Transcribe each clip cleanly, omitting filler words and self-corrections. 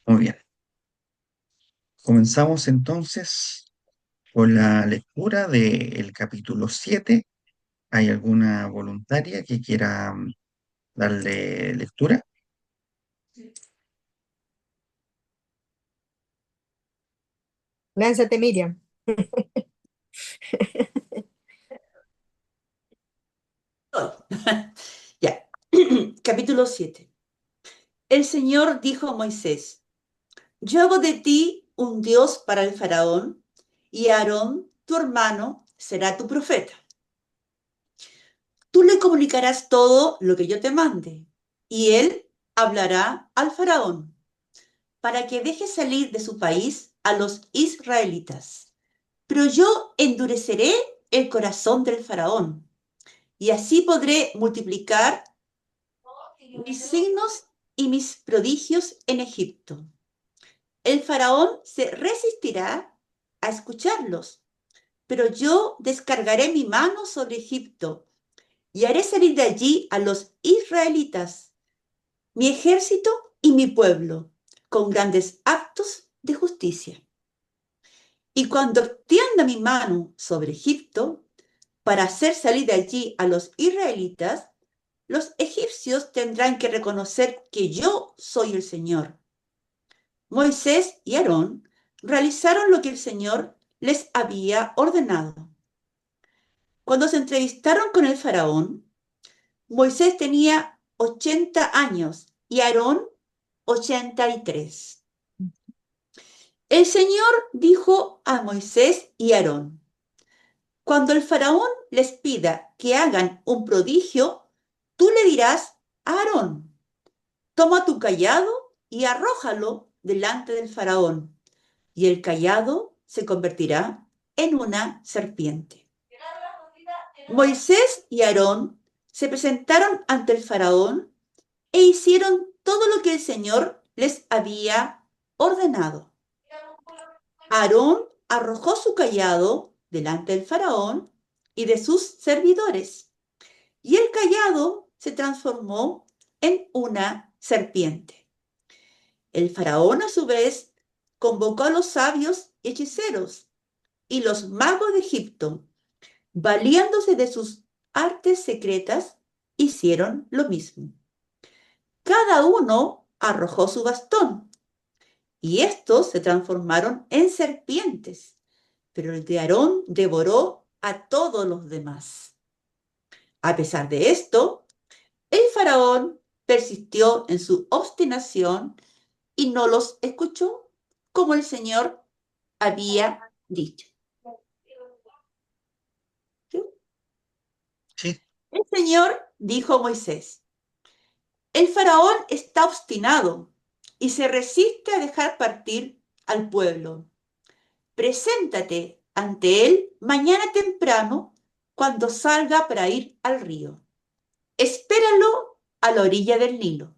Muy bien. Comenzamos entonces con la lectura del capítulo 7. ¿Hay alguna voluntaria que quiera darle lectura? Lánzate, Miriam. Hoy. Ya. Capítulo 7. El Señor dijo a Moisés: Yo hago de ti un Dios para el faraón, y Aarón, tu hermano, será tu profeta. Tú le comunicarás todo lo que yo te mande, y él hablará al faraón, para que deje salir de su país a los israelitas. Pero yo endureceré el corazón del faraón, y así podré multiplicar mis signos y mis prodigios en Egipto. El faraón se resistirá a escucharlos, pero yo descargaré mi mano sobre Egipto y haré salir de allí a los israelitas, mi ejército y mi pueblo, con grandes actos de justicia. Y cuando extienda mi mano sobre Egipto para hacer salir de allí a los israelitas, los egipcios tendrán que reconocer que yo soy el Señor. Moisés y Aarón realizaron lo que el Señor les había ordenado. Cuando se entrevistaron con el faraón, Moisés tenía 80 años y Aarón 83. El Señor dijo a Moisés y Aarón: Cuando el faraón les pida que hagan un prodigio, tú le dirás a Aarón: Toma tu cayado y arrójalo delante del faraón, y el cayado se convertirá en una serpiente. Moisés y Aarón se presentaron ante el faraón e hicieron todo lo que el Señor les había ordenado. Aarón arrojó su cayado delante del faraón y de sus servidores, y el cayado se transformó en una serpiente. El faraón, a su vez, convocó a los sabios y hechiceros y los magos de Egipto, valiéndose de sus artes secretas, hicieron lo mismo. Cada uno arrojó su bastón, y estos se transformaron en serpientes, pero el de Aarón devoró a todos los demás. A pesar de esto, el faraón persistió en su obstinación y no los escuchó, como el Señor había dicho. ¿Sí? Sí. El Señor dijo a Moisés: El faraón está obstinado y se resiste a dejar partir al pueblo. Preséntate ante él mañana temprano cuando salga para ir al río. Espéralo a la orilla del Nilo.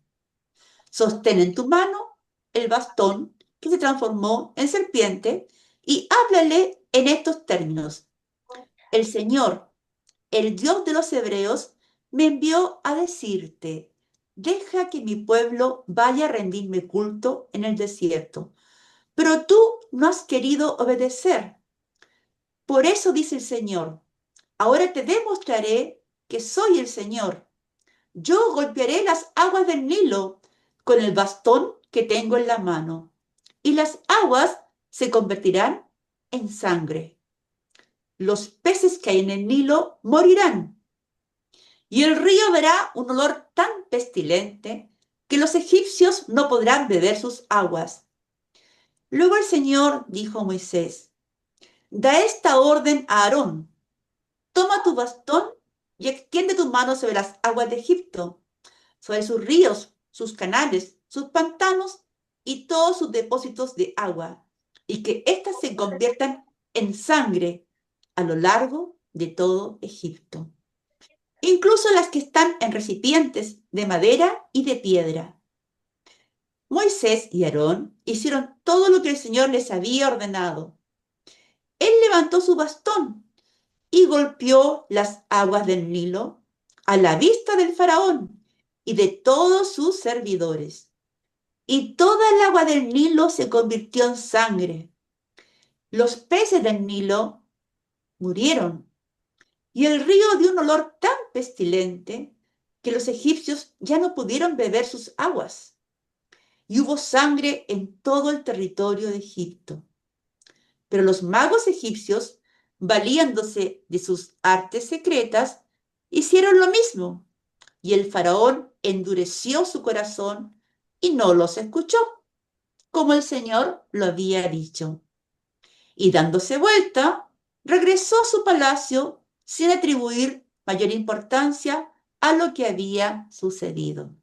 Sostén en tu mano el bastón que se transformó en serpiente y háblale en estos términos: El Señor, el Dios de los hebreos, me envió a decirte: deja que mi pueblo vaya a rendirme culto en el desierto. Pero tú no has querido obedecer. Por eso dice el Señor: ahora te demostraré que soy el Señor. Yo golpearé las aguas del Nilo con el bastón que tengo en la mano, y las aguas se convertirán en sangre. Los peces que hay en el Nilo morirán, y el río verá un olor tan pestilente que los egipcios no podrán beber sus aguas. Luego el Señor dijo a Moisés: da esta orden a Aarón: toma tu bastón y extiende tu mano sobre las aguas de Egipto, sobre sus ríos, sus canales, sus pantanos y todos sus depósitos de agua, y que éstas se conviertan en sangre a lo largo de todo Egipto, incluso las que están en recipientes de madera y de piedra. Moisés y Aarón hicieron todo lo que el Señor les había ordenado. Él levantó su bastón y golpeó las aguas del Nilo a la vista del faraón, y de todos sus servidores. Y toda el agua del Nilo se convirtió en sangre. Los peces del Nilo murieron y el río dio un olor tan pestilente que los egipcios ya no pudieron beber sus aguas. Y hubo sangre en todo el territorio de Egipto. Pero los magos egipcios, valiéndose de sus artes secretas, hicieron lo mismo. Y el faraón endureció su corazón y no los escuchó, como el Señor lo había dicho. Y dándose vuelta, regresó a su palacio sin atribuir mayor importancia a lo que había sucedido.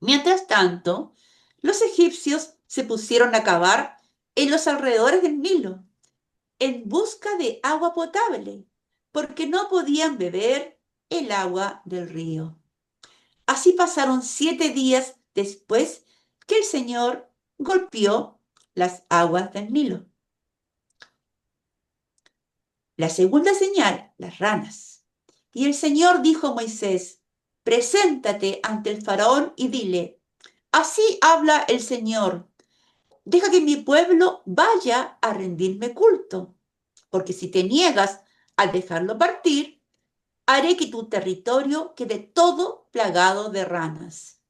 Mientras tanto, los egipcios se pusieron a cavar en los alrededores del Nilo en busca de agua potable, porque no podían beber el agua del río. Así pasaron 7 días después que el Señor golpeó las aguas del Nilo. La segunda señal, las ranas. Y el Señor dijo a Moisés, preséntate ante el faraón y dile, así habla el Señor, deja que mi pueblo vaya a rendirme culto, porque si te niegas a dejarlo partir, haré que tu territorio quede todo plagado de ranas.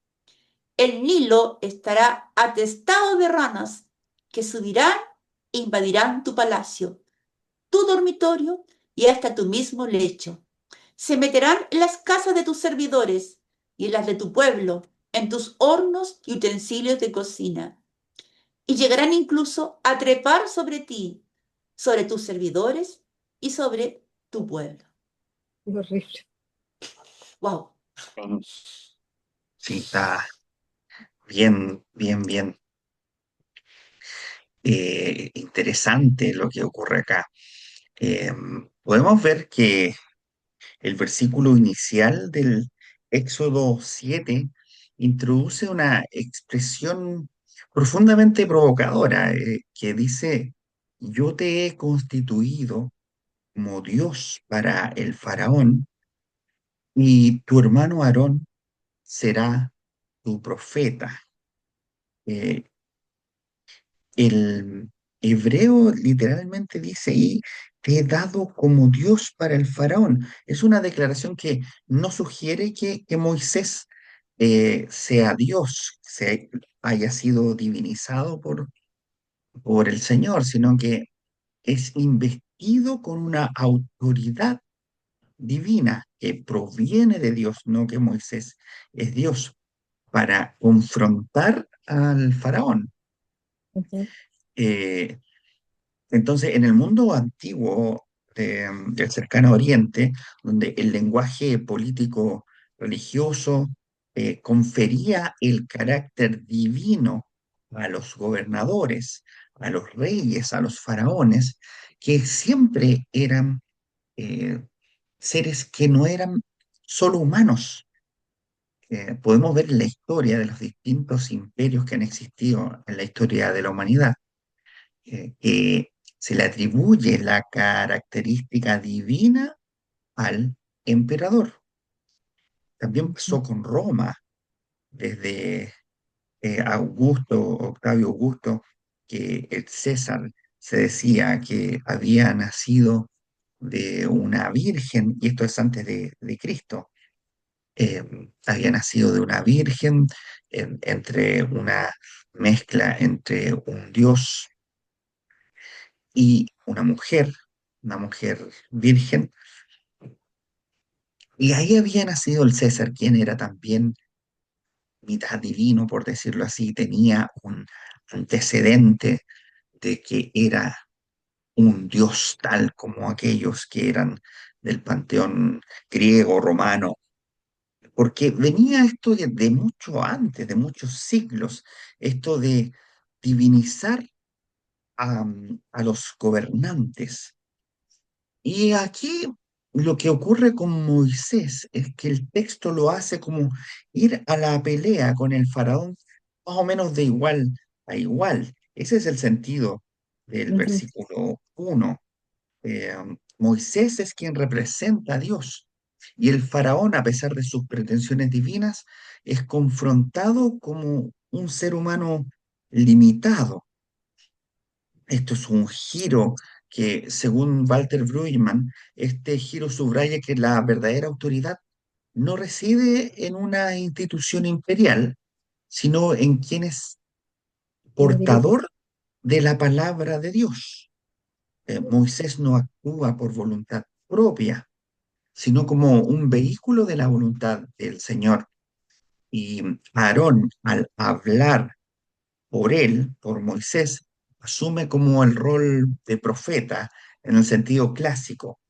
El Nilo estará atestado de ranas que subirán e invadirán tu palacio, tu dormitorio y hasta tu mismo lecho. Se meterán en las casas de tus servidores y en las de tu pueblo, en tus hornos y utensilios de cocina. Y llegarán incluso a trepar sobre ti, sobre tus servidores y sobre tu pueblo. Horrible. ¡Wow! Sí, está bien, bien, bien interesante lo que ocurre acá. Eh, Podemos ver que el versículo inicial del Éxodo 7 introduce una expresión profundamente provocadora que dice, yo te he constituido como Dios para el faraón y tu hermano Aarón será tu profeta. Eh, el hebreo literalmente dice, y te he dado como Dios para el faraón. Es una declaración que no sugiere que Moisés sea Dios, haya sido divinizado por el Señor, sino que es investido con una autoridad divina que proviene de Dios, no que Moisés es Dios, para confrontar al faraón. Ujú. Eh, Entonces, en el mundo antiguo del cercano Oriente, donde el lenguaje político religioso confería el carácter divino a los gobernadores, a los reyes, a los faraones, que siempre eran eh, seres que no eran solo humanos. Podemos ver la historia de los distintos imperios que han existido en la historia de la humanidad que se le atribuye la característica divina al emperador. También pasó con Roma, desde Octavio Augusto, que el César se decía que había nacido de una virgen, y esto es antes de Cristo, eh, había nacido de una virgen entre una mezcla entre un dios y una mujer virgen, y ahí había nacido el César, quien era también mitad divino, por decirlo así, tenía un antecedente de que era un dios tal como aquellos que eran del panteón griego, romano, porque venía esto de mucho antes, de muchos siglos, esto de divinizar a los gobernantes. Y aquí lo que ocurre con Moisés es que el texto lo hace como ir a la pelea con el faraón más o menos de igual a igual. Ese es el sentido del Ujú. versículo 1. Moisés es quien representa a Dios. Y el faraón, a pesar de sus pretensiones divinas, es confrontado como un ser humano limitado. Esto es un giro que, según Walter Brueggemann, este giro subraya que la verdadera autoridad no reside en una institución imperial, sino en quien es Individuo. portador de la palabra de Dios. Moisés no actúa por voluntad propia, sino como un vehículo de la voluntad del Señor. Y Aarón, al hablar por él, por Moisés, asume como el rol de profeta en el sentido clásico,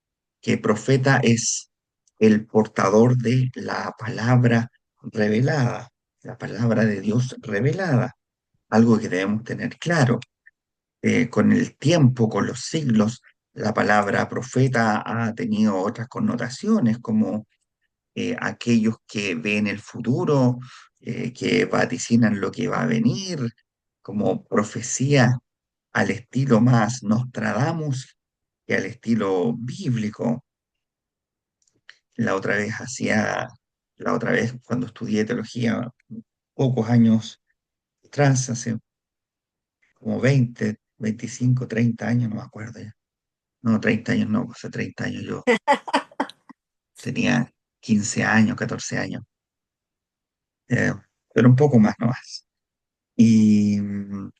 que profeta es el portador de la palabra revelada, la palabra de Dios revelada, algo que debemos tener claro. Con el tiempo, con los siglos, la palabra profeta ha tenido otras connotaciones, como aquellos que ven el futuro, que vaticinan lo que va a venir, como profecía al estilo más Nostradamus que al estilo bíblico. La otra vez hacía, la otra vez cuando estudié teología, pocos años atrás, hace como 20 25 30 años, no me acuerdo ya. No, 30 años no, hace 30 años yo tenía 15 años, 14 años, eh, pero un poco más nomás. Y un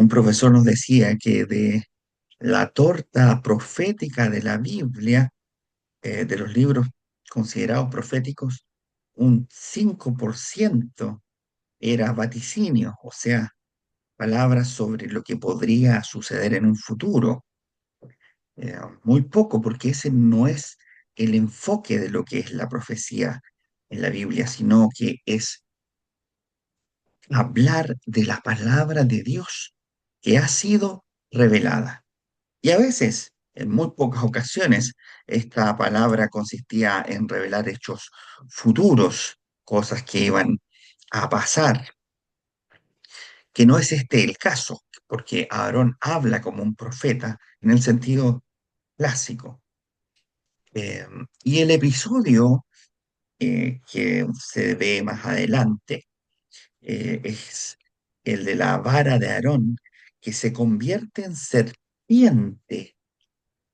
profesor nos decía que de la torta profética de la Biblia, de los libros considerados proféticos, un 5% era vaticinio, o sea, palabras sobre lo que podría suceder en un futuro. Muy poco, porque ese no es el enfoque de lo que es la profecía en la Biblia, sino que es hablar de la palabra de Dios que ha sido revelada. Y a veces, en muy pocas ocasiones, esta palabra consistía en revelar hechos futuros, cosas que iban a pasar, que no es este el caso, porque Aarón habla como un profeta en el sentido clásico. Y el episodio que se ve más adelante es el de la vara de Aarón, que se convierte en serpiente.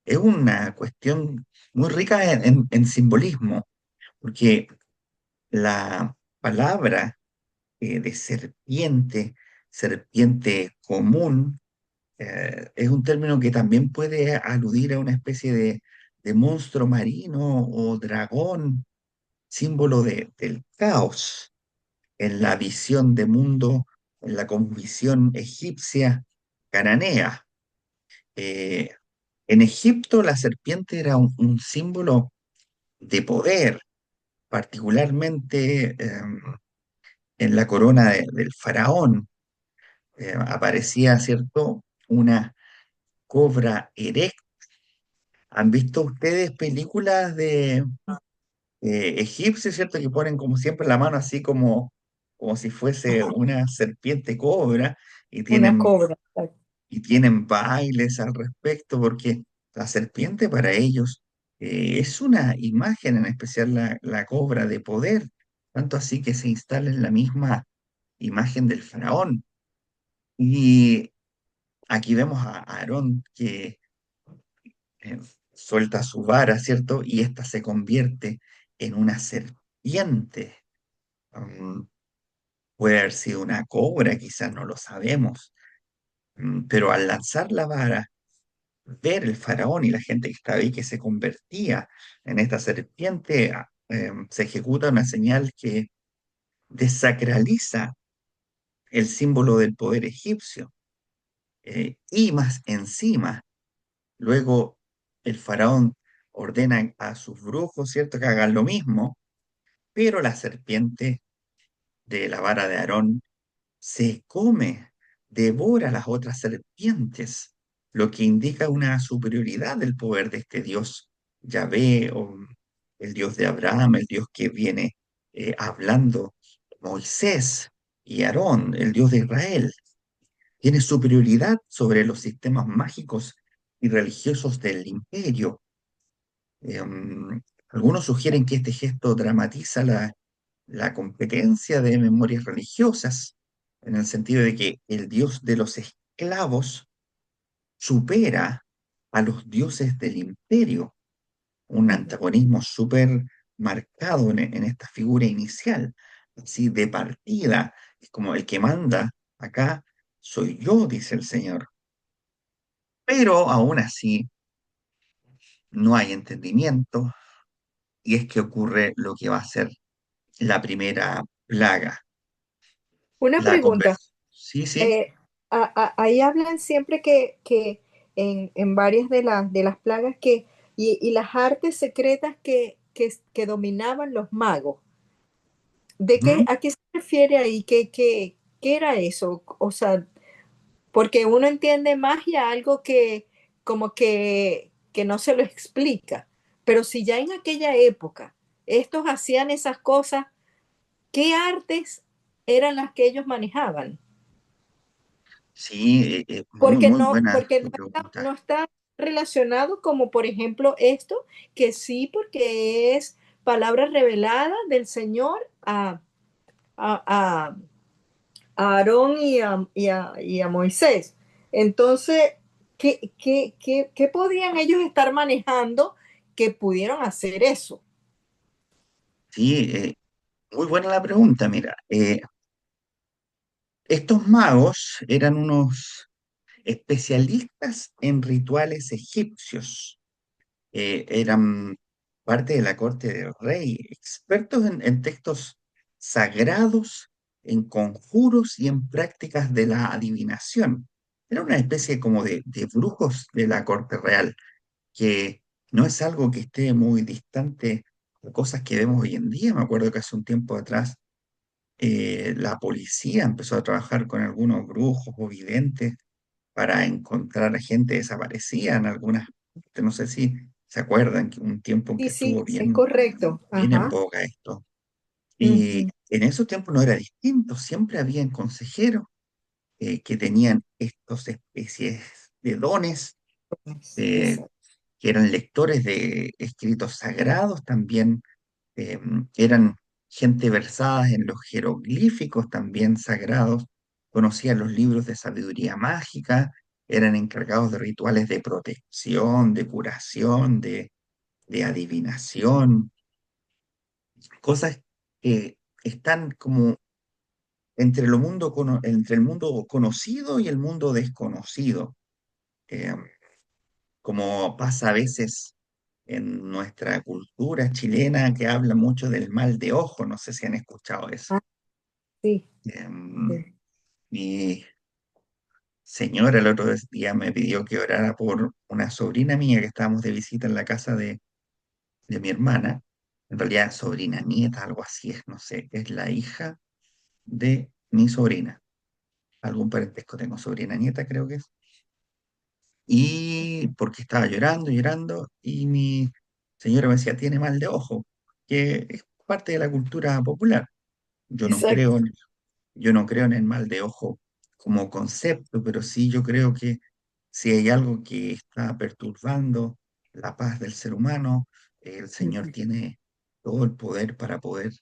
Es una cuestión muy rica en simbolismo, porque la palabra de serpiente, serpiente común, es un término que también puede aludir a una especie de monstruo marino o dragón, símbolo del caos en la visión de mundo, en la cosmovisión egipcia cananea. Eh, en Egipto la serpiente era un símbolo de poder, particularmente en la corona del faraón. Aparecía, ¿cierto?, una cobra erecta. ¿Han visto ustedes películas de egipcios, ¿cierto?, que ponen como siempre la mano así como si fuese una serpiente cobra y Una tienen, cobra. Exacto. y tienen bailes al respecto, porque la serpiente para ellos es una imagen, en especial la cobra de poder, tanto así que se instala en la misma imagen del faraón. Y aquí vemos a Aarón que eh, suelta su vara, ¿cierto? Y ésta se convierte en una serpiente. Mm, Puede haber sido una cobra, quizás no lo sabemos. Pero al lanzar la vara, ver el faraón y la gente que estaba ahí que se convertía en esta serpiente, se ejecuta una señal que desacraliza el símbolo del poder egipcio. Y más encima, luego el faraón ordena a sus brujos, ¿cierto?, que hagan lo mismo, pero la serpiente de la vara de Aarón se come, devora las otras serpientes, lo que indica una superioridad del poder de este Dios, Yahvé, o el Dios de Abraham, el Dios que viene hablando Moisés y Aarón, el Dios de Israel. Tiene superioridad sobre los sistemas mágicos y religiosos del imperio. Algunos sugieren que este gesto dramatiza la competencia de memorias religiosas, en el sentido de que el dios de los esclavos supera a los dioses del imperio, un Ujú. antagonismo súper marcado en esta figura inicial, así de partida, es como el que manda acá soy yo, dice el Señor. Pero aún así no hay entendimiento y es que ocurre lo que va a ser la primera plaga, Una la pregunta. conversión. Sí, sí. eh, Ahí hablan siempre que en varias de las plagas y las artes secretas que dominaban los magos. Ujú. ¿A qué se refiere ahí? ¿Qué era eso? O sea, porque uno entiende magia, algo como que no se lo explica. Pero si ya en aquella época estos hacían esas cosas, ¿qué artes eran las que ellos manejaban? Sí, muy, muy buena Porque tu pregunta. no está relacionado como por ejemplo esto, que sí, porque es palabra revelada del Señor a, a- a Aarón y a Moisés. Entonces, ¿qué podían ellos estar manejando que pudieron hacer eso? Sí, muy buena la pregunta. Mira, estos magos eran unos especialistas en rituales egipcios. Eran parte de la corte del rey, expertos en textos sagrados, en conjuros y en prácticas de la adivinación. Era una especie como de brujos de la corte real, que no es algo que esté muy distante de cosas que vemos hoy en día. Me acuerdo que hace un tiempo atrás la policía empezó a trabajar con algunos brujos o videntes para encontrar a gente desaparecida en algunas, no sé si se acuerdan que un tiempo en Sí, que estuvo sí, es bien, correcto. bien en Ajá. boga esto. Y Ujú. en esos tiempos no era distinto, siempre habían consejeros que tenían estas especies de dones, eh, Exacto. que eran lectores de escritos sagrados, también eh, eran gente versada en los jeroglíficos también sagrados, conocían los libros de sabiduría mágica, eran encargados de rituales de protección, de curación, de adivinación, cosas que están como entre el mundo conocido y el mundo desconocido, eh, como pasa a veces en nuestra cultura chilena que habla mucho del mal de ojo, no sé si han escuchado eso. Ah, sí. Em, Sí. Mi señora el otro día me pidió que orara por una sobrina mía que estábamos de visita en la casa de mi hermana. En realidad, sobrina nieta, algo así es, no sé, es la hija de mi sobrina. Algún parentesco tengo, sobrina nieta creo que es. Y porque estaba llorando, llorando, y mi señora me decía, tiene mal de ojo, que es parte de la cultura popular. Yo no Exacto. creo Yo no creo en el mal de ojo como concepto, pero sí yo creo que si hay algo que está perturbando la paz del ser humano, el Señor Ujú. tiene todo el poder para poder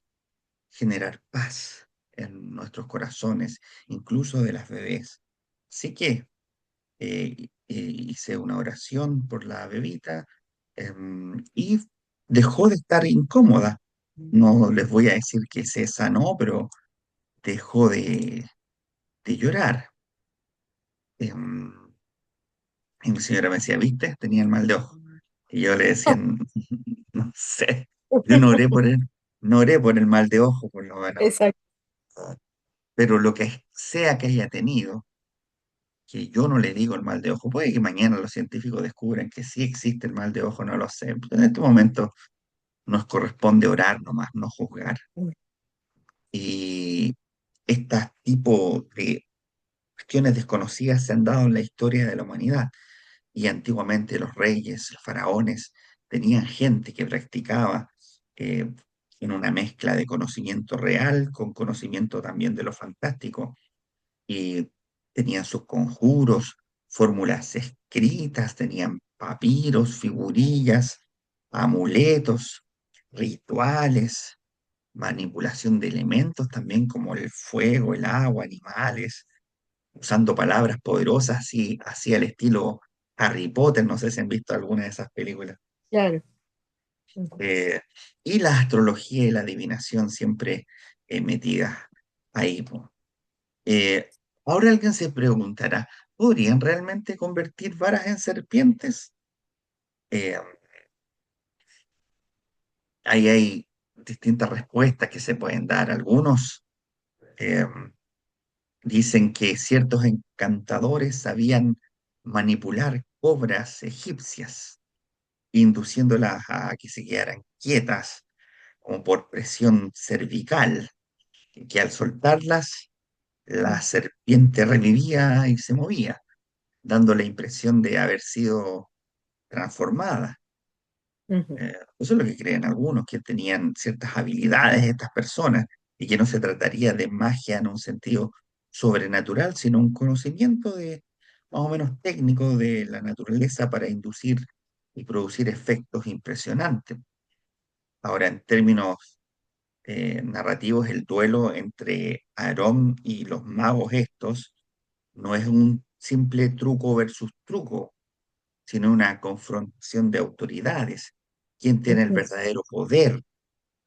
generar paz en nuestros corazones, incluso de las bebés. Así que hice una oración por la bebita y dejó de estar incómoda. No les voy a decir que se sanó, pero dejó de llorar. Em, y mi señora me decía, ¿viste? Tenía el mal de ojo. Y yo le decía, no sé, yo no oré por él, no oré por el mal de ojo, por lo menos. Exacto. Pero lo que sea que haya tenido, que yo no le digo el mal de ojo, puede que mañana los científicos descubran que sí existe el mal de ojo, no lo sé. Pero en este momento nos corresponde orar nomás, no juzgar. Y este tipo de cuestiones desconocidas se han dado en la historia de la humanidad. Y antiguamente los reyes, los faraones, tenían gente que practicaba eh, en una mezcla de conocimiento real con conocimiento también de lo fantástico. Y tenían sus conjuros, fórmulas escritas, tenían papiros, figurillas, amuletos. rituales, manipulación de elementos también como el fuego, el agua, animales, usando palabras poderosas así al estilo Harry Potter, no sé si han visto alguna de esas películas. Claro. Ujú. Eh, y la astrología y la adivinación siempre metidas ahí, po. Eh, Ahora alguien se preguntará, ¿podrían realmente convertir varas en serpientes? Eh, Ahí hay distintas respuestas que se pueden dar. Algunos eh, dicen que ciertos encantadores sabían manipular cobras egipcias, induciéndolas a que se quedaran quietas, como por presión cervical, y que al soltarlas, la serpiente revivía y se movía, dando la impresión de haber sido transformada. Ujú. Eso es lo que creen algunos, que tenían ciertas habilidades estas personas y que no se trataría de magia en un sentido sobrenatural, sino un conocimiento de más o menos técnico de la naturaleza para inducir y producir efectos impresionantes. Ahora, en términos narrativos, el duelo entre Aarón y los magos estos no es un simple truco versus truco, sino una confrontación de autoridades. ¿Quién tiene el Ujú. verdadero poder?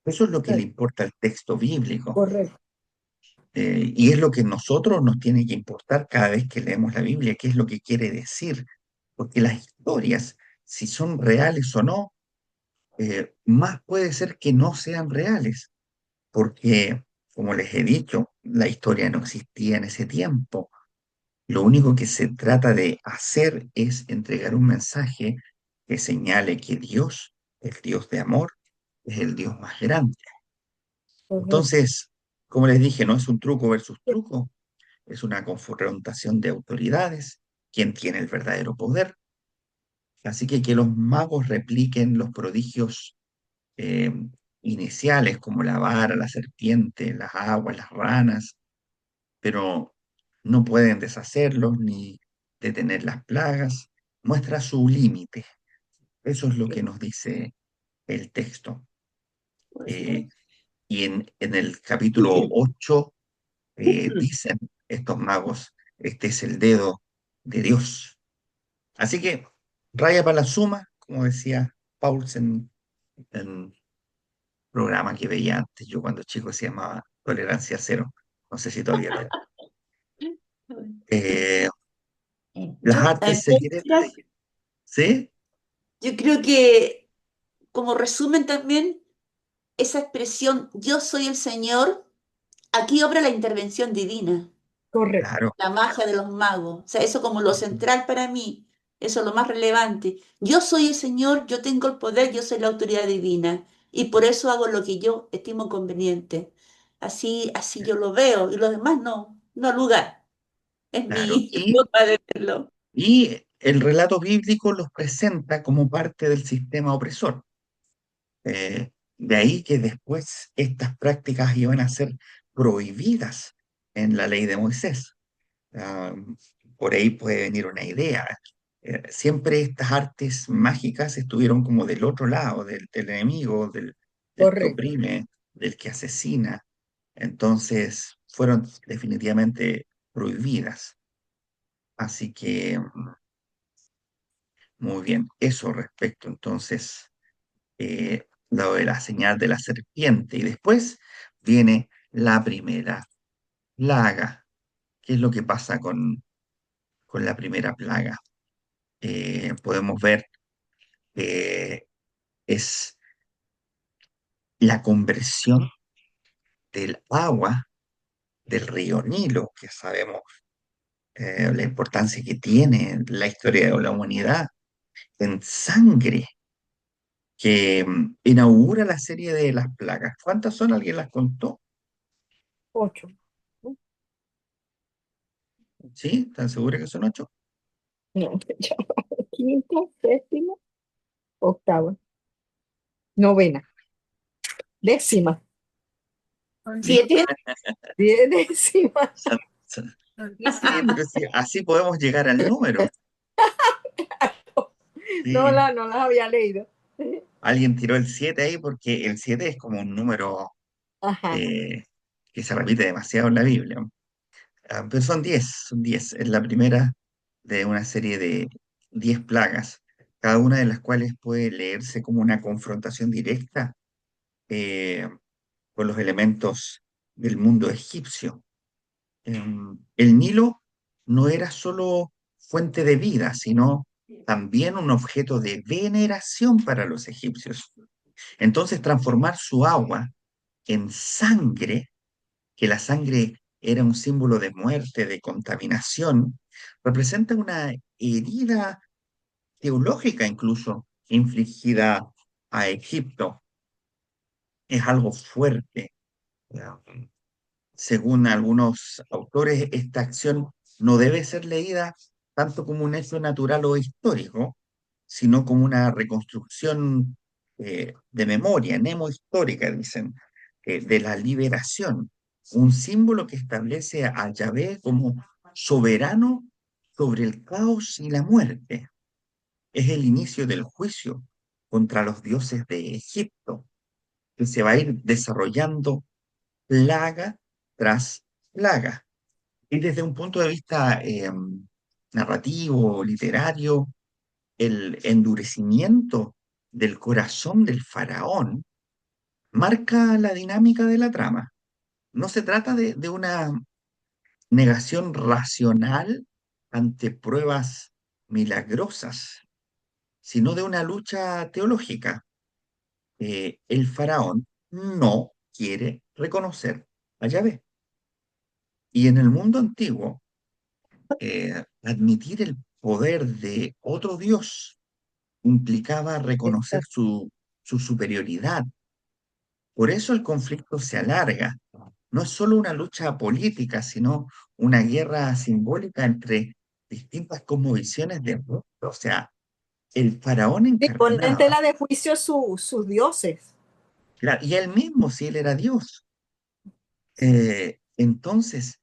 Eso es lo que le Claro. importa al texto bíblico. Correcto. Y es lo que nosotros nos tiene que importar cada vez que leemos la Biblia, qué es lo que quiere decir. Porque las historias, si son reales o no, más puede ser que no sean reales. Porque, como les he dicho, la historia no existía en ese tiempo. Lo único que se trata de hacer es entregar un mensaje que señale que Dios, el Dios de amor, es el Dios más grande. Correcto. Entonces, como les dije, no es un truco versus truco, es una confrontación de autoridades, quién tiene el verdadero poder. Así que los magos repliquen los prodigios eh, iniciales, como la vara, la serpiente, las aguas, las ranas, pero no pueden deshacerlos ni detener las plagas, muestra su límite. Eso es lo que nos dice el texto. Eh, y en el capítulo 8 dicen estos magos, este es el dedo de Dios. Así que raya para la suma, como decía Paulsen en un programa que veía antes, yo cuando chico se llamaba Tolerancia Cero. No sé si todavía lo... Eh, las Yo, artes secretas, ¿sí? yo creo que como resumen también esa expresión yo soy el Señor, aquí obra la intervención divina, Correcto. Claro, la magia de los magos. O sea, eso como lo central para mí, eso es lo más relevante. Yo soy el Señor, yo tengo el poder, yo soy la autoridad divina y por eso hago lo que yo estimo conveniente. Así yo lo veo y los demás no lugar. Es claro. mi forma de verlo. Y el relato bíblico los presenta como parte del sistema opresor. De ahí que después estas prácticas iban a ser prohibidas en la ley de Moisés. Ah, por ahí puede venir una idea. Siempre estas artes mágicas estuvieron como del otro lado, del enemigo, del que Correcto. oprime, del que asesina. Entonces fueron definitivamente prohibidas. Así que, muy bien, eso respecto entonces lo de la señal de la serpiente. Y después viene la primera plaga. ¿Qué es lo que pasa con la primera plaga? Podemos ver que es la conversión del agua del río Nilo, que sabemos la importancia que tiene en la historia de la humanidad, en sangre, que inaugura la serie de las plagas. ¿Cuántas son? ¿Alguien las contó? 8. ¿Sí? ¿Están seguros que son 8? No, ya va. Quinta, séptima, octava, novena, décima, ¿Siete? décima. Son- son- Sí, pero sí, así podemos llegar al número. Sí, No las había leído. alguien tiró el 7 ahí porque el 7 es como un número Ajá, eh, que se repite demasiado en la Biblia. Pero son 10. Es la primera de una serie de 10 plagas, cada una de las cuales puede leerse como una confrontación directa eh, con los elementos del mundo egipcio. El Nilo no era solo fuente de vida, sino también un objeto de veneración para los egipcios. Entonces, transformar su agua en sangre, que la sangre era un símbolo de muerte, de contaminación, representa una herida teológica incluso infligida a Egipto. Es algo fuerte. Según algunos autores, esta acción no debe ser leída tanto como un hecho natural o histórico, sino como una reconstrucción de memoria, mnemohistórica, dicen, de la liberación, un símbolo que establece a Yahvé como soberano sobre el caos y la muerte. Es el inicio del juicio contra los dioses de Egipto, que se va a ir desarrollando plaga tras plaga. Y desde un punto de vista narrativo, literario, el endurecimiento del corazón del faraón marca la dinámica de la trama. No se trata de una negación racional ante pruebas milagrosas, sino de una lucha teológica. El faraón no quiere reconocer a Yahvé. Y en el mundo antiguo, admitir el poder de otro Dios implicaba reconocer exacto. su superioridad. Por eso el conflicto se alarga. No es solo una lucha política, sino una guerra simbólica entre distintas cosmovisiones de mundo. O sea, el faraón Y pone en encarnaba, tela de juicio sus dioses. claro, y él mismo, si él era Dios. Entonces,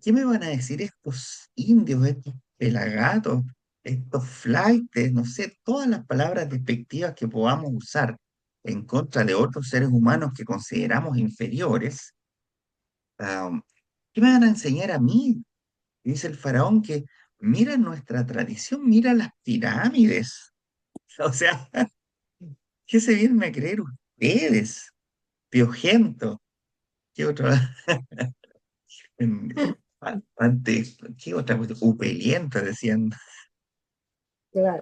¿qué me van a decir estos indios, estos pelagatos, estos flaites, no sé, todas las palabras despectivas que podamos usar en contra de otros seres humanos que consideramos inferiores? ah, ¿Qué me van a enseñar a mí? Dice el faraón que mira nuestra tradición, mira las pirámides. O sea, ¿qué se vienen a creer ustedes? Piojento. ¿Qué otra? Antes, ¿qué otra cosa? Upeliento, decían Claro.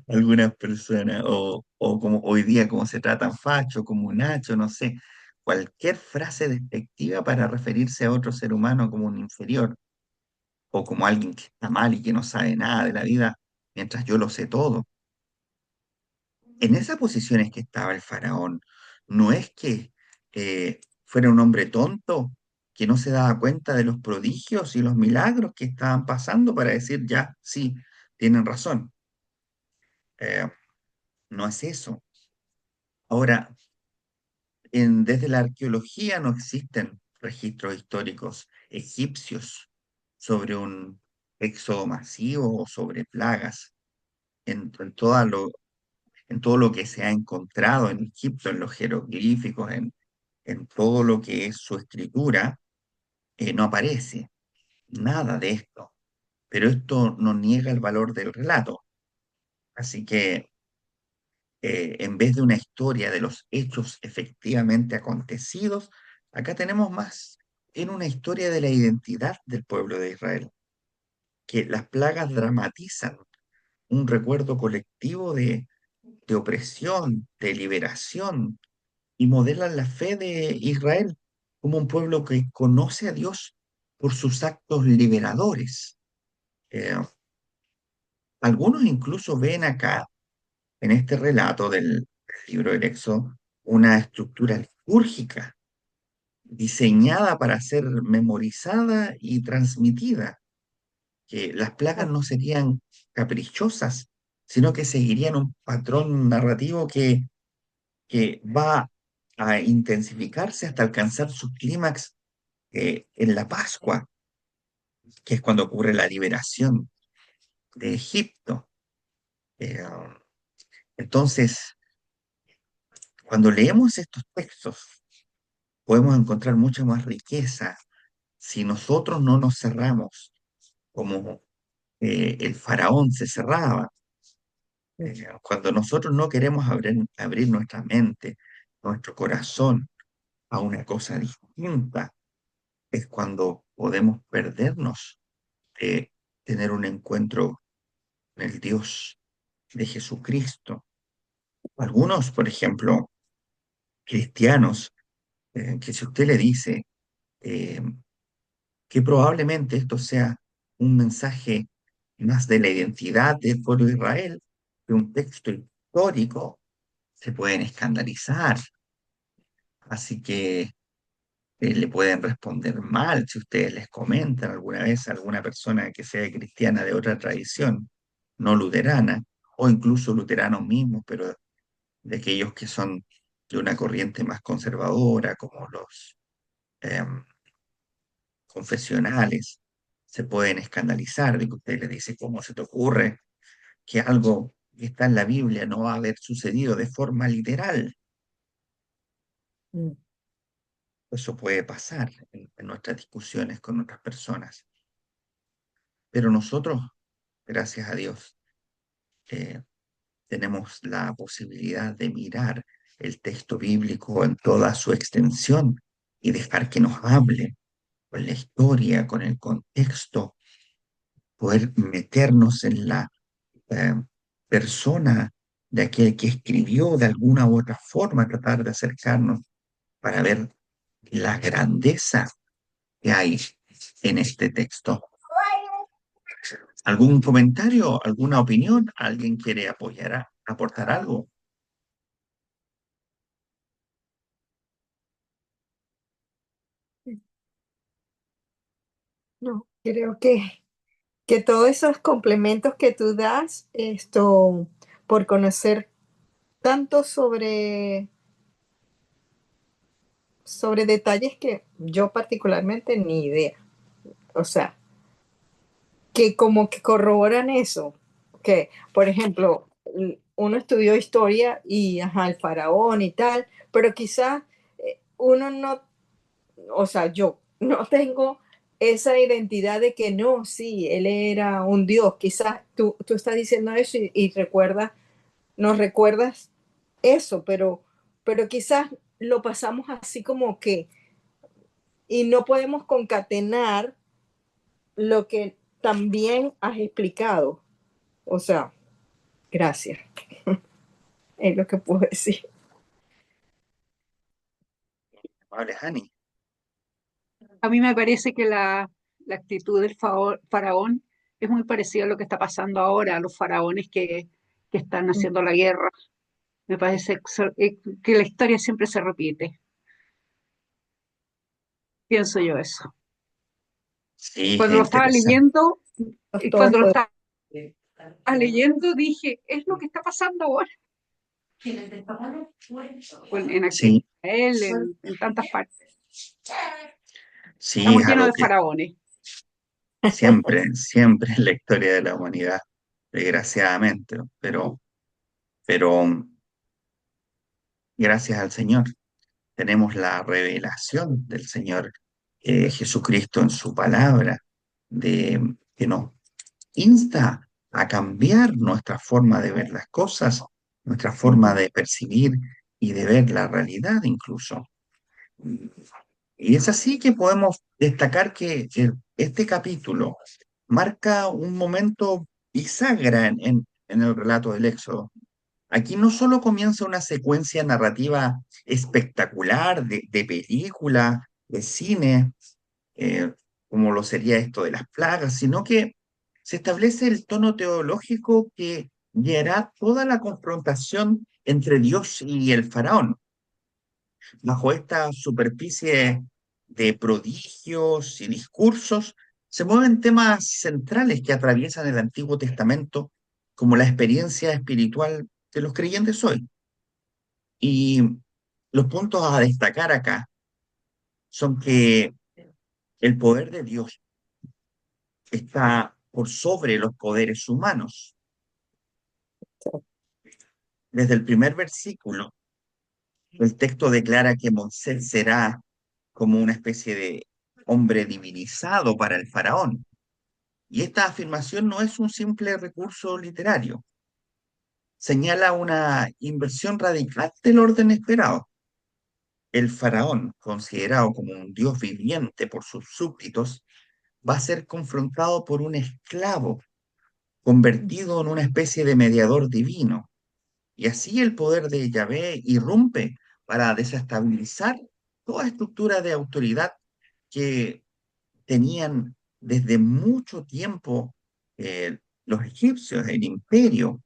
algunas personas, o como hoy día, como se tratan facho, como Nacho, no sé, cualquier frase despectiva para referirse a otro ser humano como un inferior, o como alguien que está mal y que no sabe nada de la vida, mientras yo lo sé todo. En esa posición es que estaba el faraón. No es que fuera un hombre tonto que no se daba cuenta de los prodigios y los milagros que estaban pasando para decir, ya, sí, tienen razón. Eh, no es eso. Ahora, desde la arqueología no existen registros históricos egipcios sobre un éxodo masivo o sobre plagas. En en todo lo que se ha encontrado en Egipto, en los jeroglíficos, en todo lo que es su escritura, no aparece nada de esto. Pero esto no niega el valor del relato. Así que en vez de una historia de los hechos efectivamente acontecidos, acá tenemos más en una historia de la identidad del pueblo de Israel, que las plagas dramatizan un recuerdo colectivo de opresión, de liberación, y modelan la fe de Israel como un pueblo que conoce a Dios por sus actos liberadores. Eh, Algunos incluso ven acá, en este relato del libro del Éxodo, una estructura litúrgica diseñada para ser memorizada y transmitida, que las plagas no serían caprichosas, sino que seguirían un patrón narrativo que va a intensificarse hasta alcanzar su clímax en la Pascua, que es cuando ocurre la liberación de Egipto. Eh, entonces, Cuando leemos estos textos, podemos encontrar mucha más riqueza si nosotros no nos cerramos como el faraón se cerraba. Cuando nosotros no queremos abrir nuestra mente, nuestro corazón a una cosa distinta, es cuando podemos perdernos de tener un encuentro con el Dios de Jesucristo. Algunos, por ejemplo, cristianos, que si usted le dice eh, que probablemente esto sea un mensaje más de la identidad del pueblo de Israel, que un texto histórico, se pueden escandalizar. Así que le pueden responder mal si ustedes les comentan alguna vez a alguna persona que sea cristiana de otra tradición, no luterana, o incluso luteranos mismos, pero de aquellos que son de una corriente más conservadora, como los em, confesionales, se pueden escandalizar de que usted les dice, ¿cómo se te ocurre que algo que está en la Biblia no va a haber sucedido de forma literal? Mm. Eso puede pasar en nuestras discusiones con otras personas. Pero nosotros, gracias a Dios, eh, tenemos la posibilidad de mirar el texto bíblico en toda su extensión y dejar que nos hable con la historia, con el contexto, poder meternos en la eh, persona de aquel que escribió de alguna u otra forma, tratar de acercarnos para ver la grandeza que hay en este texto. ¿Algún comentario, alguna opinión? ¿Alguien quiere aportar algo? No, creo que todos esos complementos que tú das, por conocer tanto sobre detalles que yo particularmente ni idea. O sea, que como que corroboran eso. Que, por ejemplo, uno estudió historia y, ajá, el faraón y tal, pero quizás uno no, o sea, yo no tengo esa identidad de que no, sí, él era un dios. Quizás tú estás diciendo eso y recuerdas, nos recuerdas eso, pero quizás lo pasamos así como que, y no podemos concatenar lo que también has explicado. O sea, gracias, es lo que puedo decir. Vale, Hani. A mí me parece que la actitud del faraón es muy parecida a lo que está pasando ahora, a los faraones que están haciendo la guerra. Me parece que la historia siempre se repite. Pienso yo eso. Sí, Cuando es lo estaba interesante. leyendo, Todos cuando lo podemos. estaba leyendo, dije, es lo que está pasando ahora en Sí, Israel, en tantas partes. sí, Estamos es llenos algo de que faraones. siempre en la historia de la humanidad, desgraciadamente, ¿no? Pero gracias al Señor tenemos la revelación del Señor Jesucristo en su palabra, que nos insta a cambiar nuestra forma de ver las cosas, nuestra forma de percibir y de ver la realidad incluso. Y es así que podemos destacar que este capítulo marca un momento bisagra en el relato del Éxodo. Aquí no solo comienza una secuencia narrativa espectacular de película, de cine, eh, como lo sería esto de las plagas, sino que se establece el tono teológico que guiará toda la confrontación entre Dios y el faraón. Bajo esta superficie de prodigios y discursos, se mueven temas centrales que atraviesan el Antiguo Testamento, como la experiencia espiritual de los creyentes hoy. Y los puntos a destacar acá son que el poder de Dios está por sobre los poderes humanos. Desde el primer versículo El texto declara que Moisés será como una especie de hombre divinizado para el faraón. Y esta afirmación no es un simple recurso literario, señala una inversión radical del orden esperado. El faraón, considerado como un dios viviente por sus súbditos, va a ser confrontado por un esclavo convertido en una especie de mediador divino. Y así el poder de Yahvé irrumpe para desestabilizar toda estructura de autoridad que tenían desde mucho tiempo los egipcios, el imperio.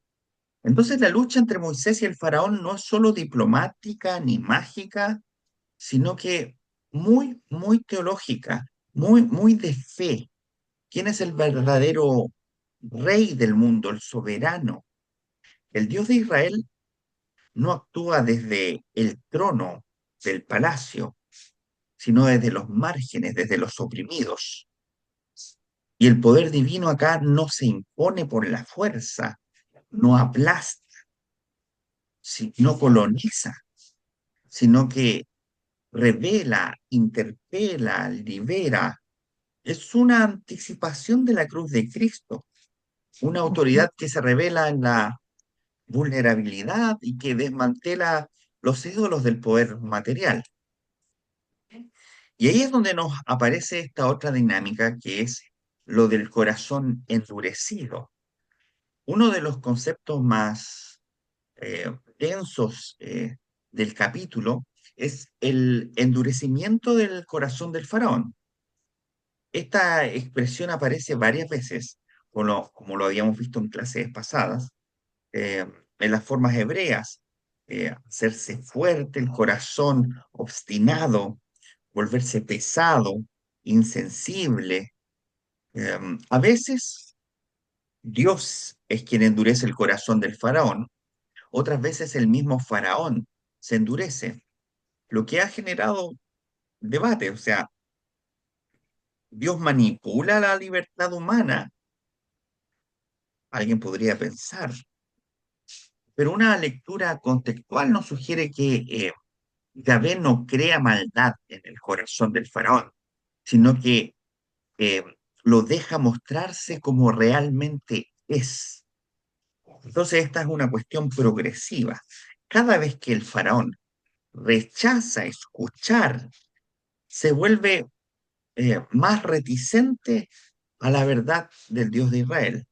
Entonces la lucha entre Moisés y el faraón no es solo diplomática ni mágica, sino que muy teológica, muy de fe. ¿Quién es el verdadero rey del mundo, el soberano? El Dios de Israel no actúa desde el trono del palacio, sino desde los márgenes, desde los oprimidos. Y el poder divino acá no se impone por la fuerza, no aplasta, no coloniza, sino que revela, interpela, libera. Es una anticipación de la cruz de Cristo, una autoridad que se revela en la vulnerabilidad y que desmantela los ídolos del poder material. Y ahí es donde nos aparece esta otra dinámica que es lo del corazón endurecido. Uno de los conceptos más densos del capítulo es el endurecimiento del corazón del faraón. Esta expresión aparece varias veces, como lo habíamos visto en clases pasadas, en las formas hebreas, hacerse fuerte, el corazón obstinado, volverse pesado, insensible. A veces Dios es quien endurece el corazón del faraón, otras veces el mismo faraón se endurece, lo que ha generado debate. O sea, Dios manipula la libertad humana, alguien podría pensar, pero una lectura contextual nos sugiere que Yahvé no crea maldad en el corazón del faraón, sino que eh, lo deja mostrarse como realmente es. Entonces, esta es una cuestión progresiva. Cada vez que el faraón rechaza escuchar, se vuelve más reticente a la verdad del Dios de Israel.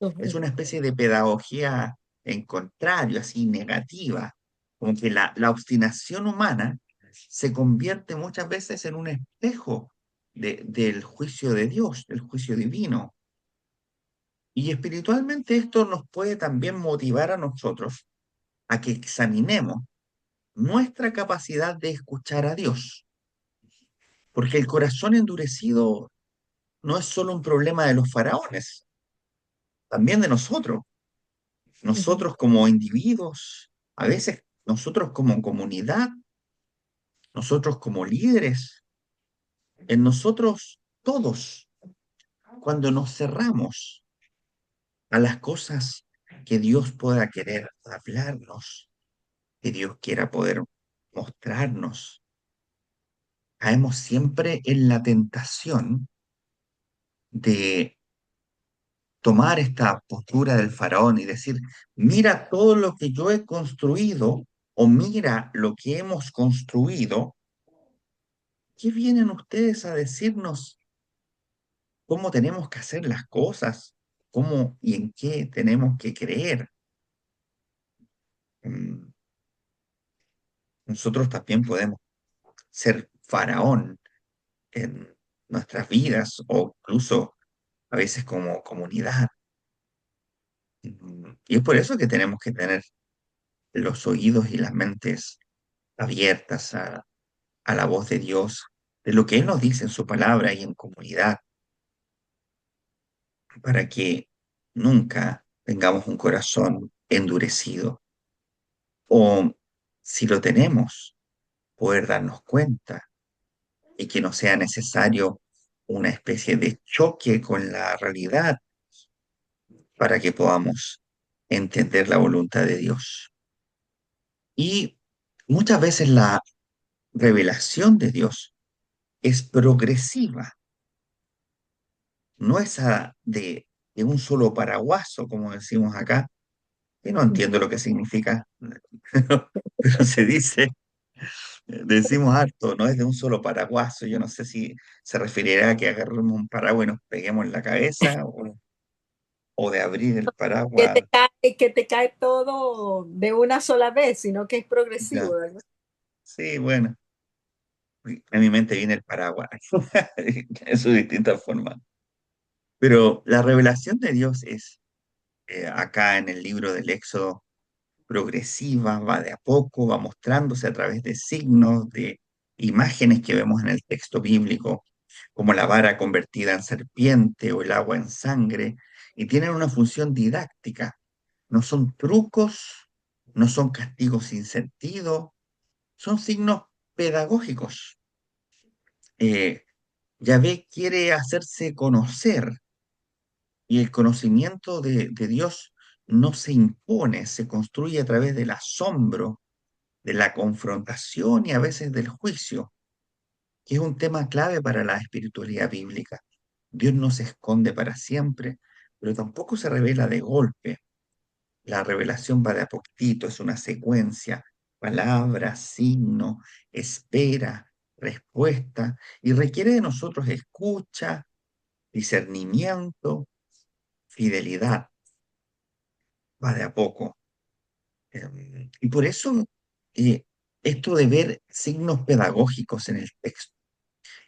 Es Ujú, una especie de pedagogía en contrario, así negativa, como que la obstinación humana se convierte muchas veces en un espejo del juicio de Dios, del juicio divino. Y espiritualmente esto nos puede también motivar a nosotros a que examinemos nuestra capacidad de escuchar a Dios, porque el corazón endurecido no es solo un problema de los faraones, también de nosotros. ujú, Nosotros como individuos, a veces nosotros como comunidad, nosotros como líderes, en nosotros todos, cuando nos cerramos a las cosas que Dios pueda querer hablarnos, que Dios quiera poder mostrarnos, caemos siempre en la tentación de tomar esta postura del faraón y decir, mira todo lo que yo he construido o mira lo que hemos construido. ¿Qué vienen ustedes a decirnos cómo tenemos que hacer las cosas? ¿Cómo y en qué tenemos que creer? Mm, Nosotros también podemos ser faraón en nuestras vidas o incluso a veces como comunidad. Y es por eso que tenemos que tener los oídos y las mentes abiertas a la voz de Dios, de lo que Él nos dice en su palabra y en comunidad, para que nunca tengamos un corazón endurecido. O si lo tenemos, poder darnos cuenta y que no sea necesario una especie de choque con la realidad para que podamos entender la voluntad de Dios. Y Muchas veces la revelación de Dios es progresiva, no es de un solo paraguaso, como decimos acá, que no entiendo lo que significa, pero se dice, decimos harto, no es de un solo paraguaso. Yo no sé si se referirá a que agarremos un paraguas y nos peguemos en la cabeza o de abrir el paraguas. Que te cae todo de una sola vez, sino que es Ya. progresivo, ¿verdad? Sí, bueno, a mi mente viene el paraguas en sus distintas formas. Pero la revelación de Dios es acá en el libro del Éxodo progresiva, va de a poco, va mostrándose a través de signos, de imágenes que vemos en el texto bíblico, como la vara convertida en serpiente o el agua en sangre, y tienen una función didáctica. No son trucos, no son castigos sin sentido, son signos pedagógicos. Eh, Yahvé quiere hacerse conocer y el conocimiento de Dios no se impone, se construye a través del asombro, de la confrontación y a veces del juicio, que es un tema clave para la espiritualidad bíblica. Dios no se esconde para siempre, pero tampoco se revela de golpe. La revelación va de a poquito, es una secuencia, palabra, signo, espera, respuesta, y requiere de nosotros escucha, discernimiento, fidelidad, va de a poco. Y por eso eh, esto de ver signos pedagógicos en el texto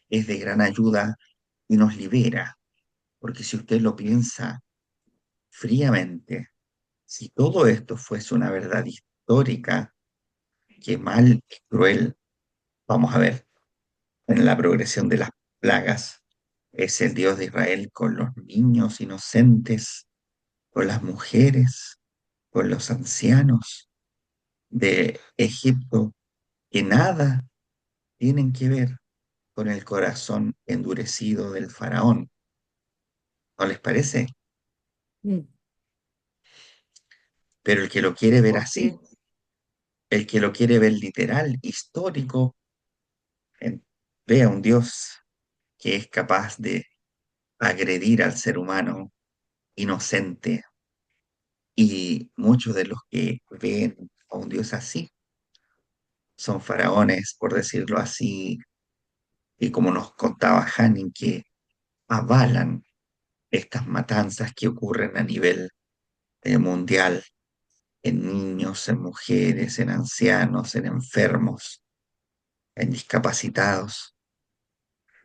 es de gran ayuda y nos libera, porque si usted lo piensa fríamente, si todo esto fuese una verdad histórica, qué mal y cruel, vamos a ver, en la progresión de las plagas, es el Dios de Israel con los niños inocentes, con las mujeres, con los ancianos de Egipto, que nada tienen que ver con el corazón endurecido del faraón. ¿No les parece? Mm. Pero el que lo quiere ver así, Sí, el que lo quiere ver literal, histórico, en- ve a un Dios que es capaz de agredir al ser humano inocente. Y muchos de los que ven a un Dios así son faraones, por decirlo así, y como nos contaba Hanning, que avalan estas matanzas que ocurren a nivel mundial en niños, en mujeres, en ancianos, en enfermos, en discapacitados,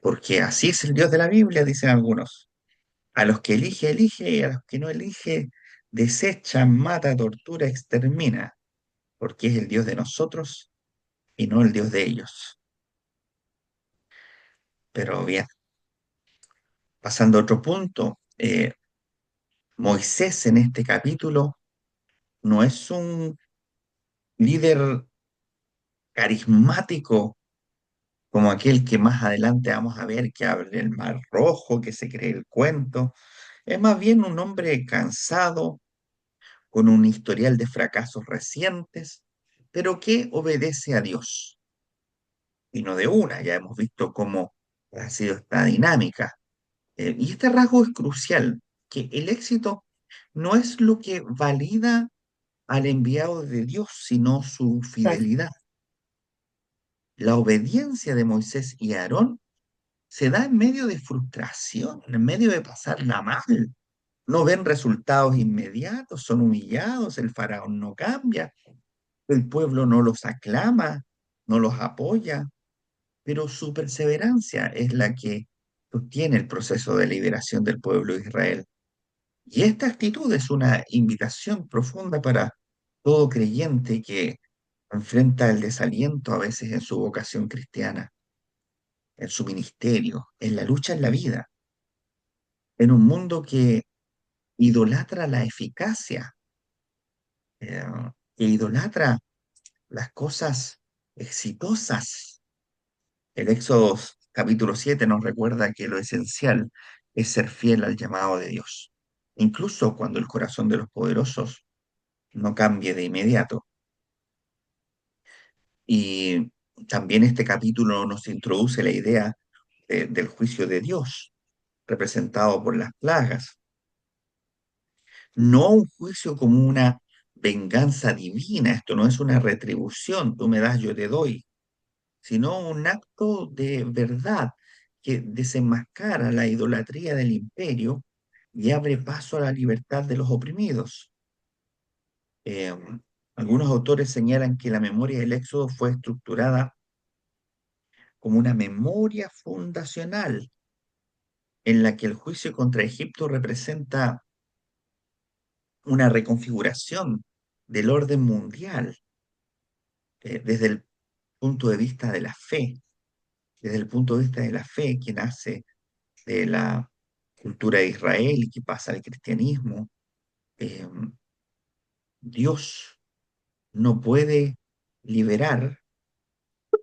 porque así es el Dios de la Biblia, dicen algunos. A los que elige, elige, y a los que no elige, desecha, mata, tortura, extermina, porque es el Dios de nosotros y no el Dios de ellos. Pero bien, pasando a otro punto, Moisés en este capítulo no es un líder carismático como aquel que más adelante vamos a ver que abre el mar rojo, que se cree el cuento. Es más bien un hombre cansado, con un historial de fracasos recientes, pero que obedece a Dios. Y no de una, ya hemos visto cómo ha sido esta dinámica. Y este rasgo es crucial, que el éxito no es lo que valida al enviado de Dios, sino su Exacto. fidelidad. La obediencia de Moisés y Aarón se da en medio de frustración, en medio de pasarla mal. No ven resultados inmediatos, son humillados, el faraón no cambia, el pueblo no los aclama, no los apoya, pero su perseverancia es la que sostiene el proceso de liberación del pueblo de Israel. Y esta actitud es una invitación profunda para todo creyente que enfrenta el desaliento a veces en su vocación cristiana, en su ministerio, en la lucha en la vida, en un mundo que idolatra la eficacia, eh, que idolatra las cosas exitosas. El Éxodo capítulo 7 nos recuerda que lo esencial es ser fiel al llamado de Dios, incluso cuando el corazón de los poderosos no cambie de inmediato. Y también este capítulo nos introduce la idea del juicio de Dios, representado por las plagas. No un juicio como una venganza divina, esto no es una retribución, tú me das, yo te doy, sino un acto de verdad que desenmascara la idolatría del imperio y abre paso a la libertad de los oprimidos. Eh, Algunos autores señalan que la memoria del Éxodo fue estructurada como una memoria fundacional en la que el juicio contra Egipto representa una reconfiguración del orden mundial desde el punto de vista de la fe, desde el punto de vista de la fe que nace de la cultura de Israel y que pasa al cristianismo. eh, Dios no puede liberar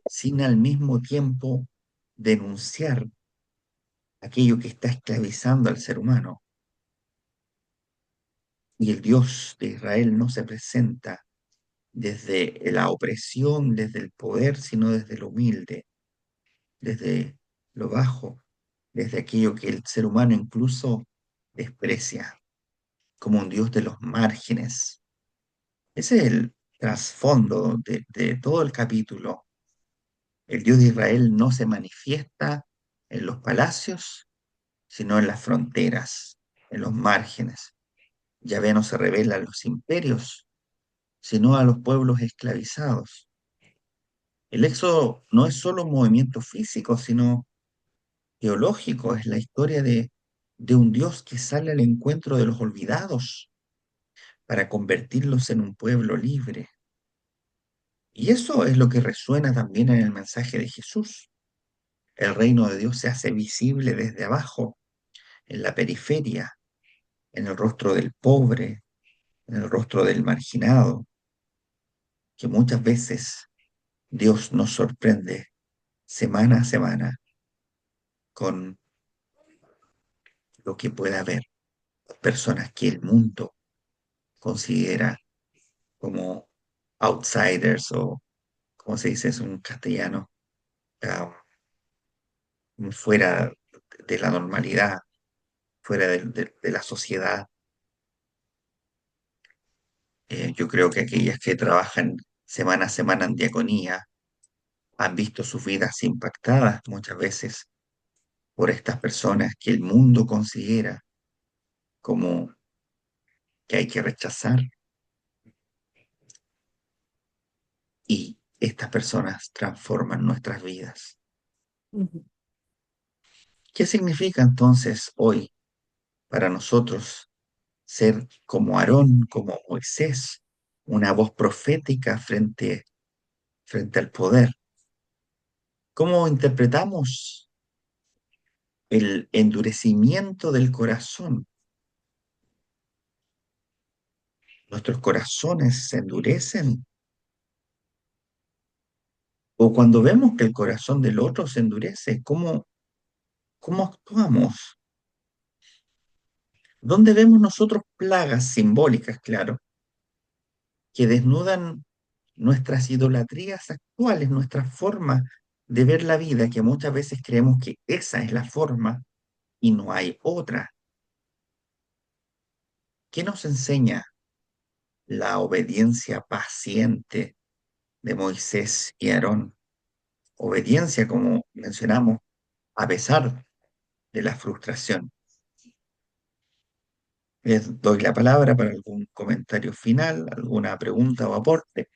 sin al mismo tiempo denunciar aquello que está esclavizando al ser humano. Y el Dios de Israel no se presenta desde la opresión, desde el poder, sino desde lo humilde, desde lo bajo, desde aquello que el ser humano incluso desprecia, como un Dios de los márgenes. Ese es el trasfondo de todo el capítulo. El Dios de Israel no se manifiesta en los palacios, sino en las fronteras, en los márgenes. Yahvé no se revela a los imperios, sino a los pueblos esclavizados. El éxodo no es solo un movimiento físico, sino teológico, es la historia de un Dios que sale al encuentro de los olvidados para convertirlos en un pueblo libre. Y eso es lo que resuena también en el mensaje de Jesús. El reino de Dios se hace visible desde abajo, en la periferia, en el rostro del pobre, en el rostro del marginado, que muchas veces Dios nos sorprende semana a semana con lo que pueda haber, personas que el mundo considera como outsiders o, como se dice eso en castellano, ah, fuera de la normalidad, fuera de la sociedad. Yo creo que aquellas que trabajan semana a semana en diaconía han visto sus vidas impactadas muchas veces por estas personas que el mundo considera como que hay que rechazar, y estas personas transforman nuestras vidas. Ujú. ¿Qué significa entonces hoy para nosotros ser como Aarón, como Moisés, una voz profética frente al poder? ¿Cómo interpretamos el endurecimiento del corazón? ¿Nuestros corazones se endurecen? O cuando vemos que el corazón del otro se endurece, ¿cómo actuamos? ¿Dónde vemos nosotros plagas simbólicas, claro, que desnudan nuestras idolatrías actuales, nuestra forma de ver la vida, que muchas veces creemos que esa es la forma y no hay otra? ¿Qué nos enseña la obediencia paciente de Moisés y Aarón? Obediencia, como mencionamos, a pesar de la frustración. Les doy la palabra para algún comentario final, alguna pregunta o aporte.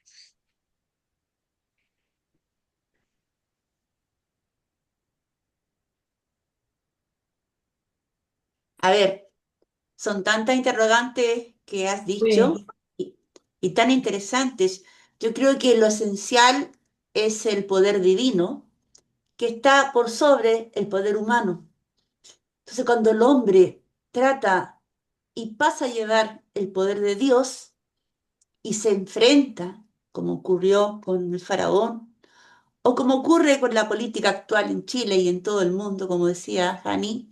A ver, son tantas interrogantes que has dicho Sí. y, y tan interesantes. Yo creo que lo esencial es el poder divino que está por sobre el poder humano. Entonces, cuando el hombre trata y pasa a llevar el poder de Dios y se enfrenta, como ocurrió con el faraón, o como ocurre con la política actual en Chile y en todo el mundo, como decía Hani,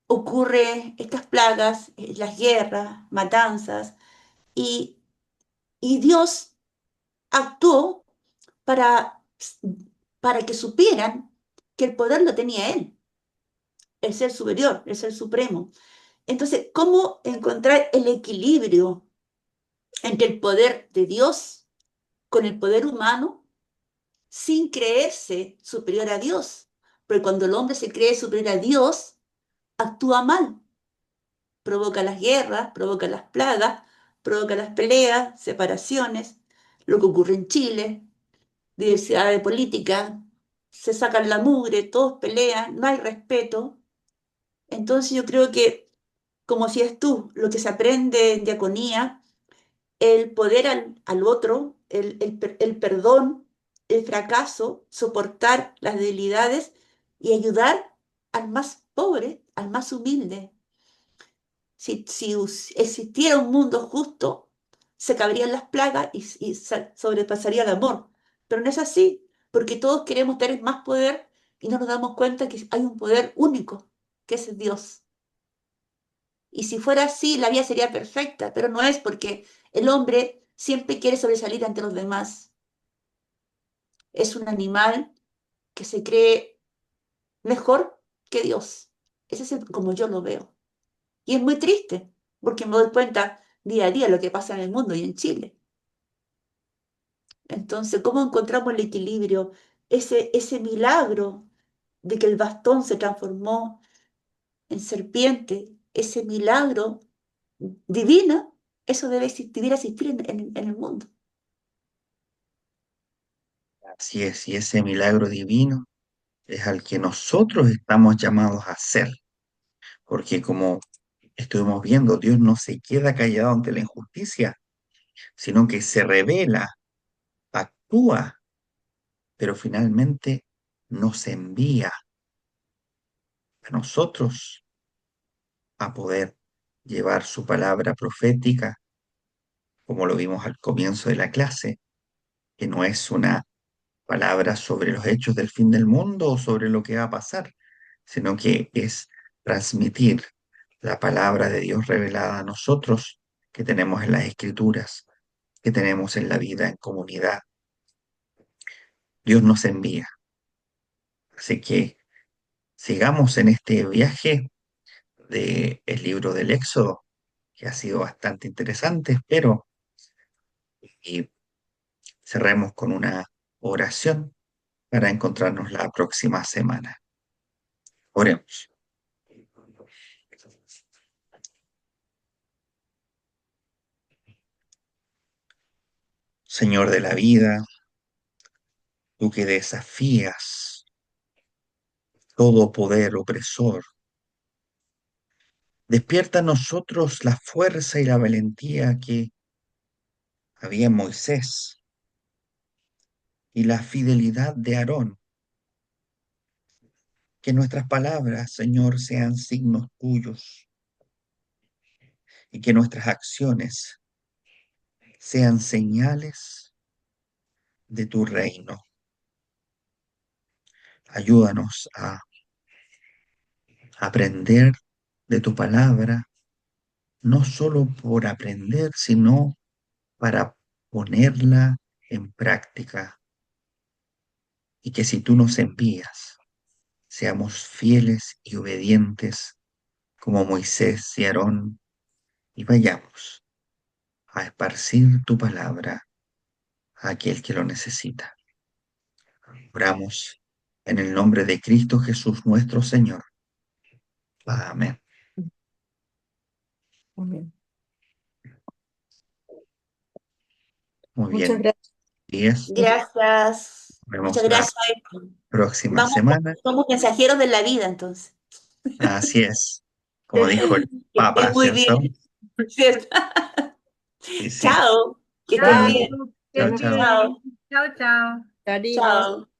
ocurre estas plagas, las guerras, matanzas, y, y Dios actuó para, para que supieran que el poder lo tenía él, el ser superior, el ser supremo. Entonces, ¿cómo encontrar el equilibrio entre el poder de Dios con el poder humano sin creerse superior a Dios? Porque cuando el hombre se cree superior a Dios, actúa mal, provoca las guerras, provoca las plagas, provoca las peleas, separaciones, lo que ocurre en Chile, diversidad de política, se sacan la mugre, todos pelean, no hay respeto. Entonces yo creo que, como decías tú, lo que se aprende en diaconía, el poder al otro, el perdón, el fracaso, soportar las debilidades y ayudar al más pobre, al más humilde. Si existiera un mundo justo, se acabarían las plagas y sobrepasaría el amor. Pero no es así, porque todos queremos tener más poder y no nos damos cuenta que hay un poder único, que es Dios. Y si fuera así, la vida sería perfecta, pero no es, porque el hombre siempre quiere sobresalir ante los demás. Es un animal que se cree mejor que Dios. Ese es como yo lo veo. Y es muy triste, porque me doy cuenta día a día lo que pasa en el mundo y en Chile. Entonces, ¿cómo encontramos el equilibrio? Ese milagro de que el bastón se transformó en serpiente, ese milagro divino, eso debiera existir en el mundo. Así es, y ese milagro divino es al que nosotros estamos llamados a hacer, porque como estuvimos viendo, Dios no se queda callado ante la injusticia, sino que se revela, actúa, pero finalmente nos envía a nosotros a poder llevar su palabra profética, como lo vimos al comienzo de la clase, que no es una palabra sobre los hechos del fin del mundo o sobre lo que va a pasar, sino que es transmitir la palabra de Dios revelada a nosotros que tenemos en las Escrituras, que tenemos en la vida en comunidad. Dios nos envía. Así que sigamos en este viaje del libro del Éxodo, que ha sido bastante interesante, espero, y cerremos con una oración para encontrarnos la próxima semana. Oremos. Señor de la vida, tú que desafías todo poder opresor, despierta en nosotros la fuerza y la valentía que había en Moisés y la fidelidad de Aarón. Que nuestras palabras, Señor, sean signos tuyos y que nuestras acciones sean señales de tu reino. Ayúdanos a aprender de tu palabra, no solo por aprender, sino para ponerla en práctica. Y que si tú nos envías, seamos fieles y obedientes como Moisés y Aarón, y vayamos a esparcir tu palabra a aquel que lo necesita. Oramos en el nombre de Cristo Jesús nuestro Señor. Amén. Amén. Muy Muchas bien. gracias. Días. Gracias. Nos Muchas vemos la gracias, Héctor. próxima Vamos, semana. somos mensajeros de la vida, entonces. Así es, como dijo el Que estés Papa, muy ¿cierto? bien. ¿Cierto? Sí, sí. Chao. Que estés Chao. Chao, bien. Que chao, estés chao. Chao. bien. Chao, chao. Karina. Chao.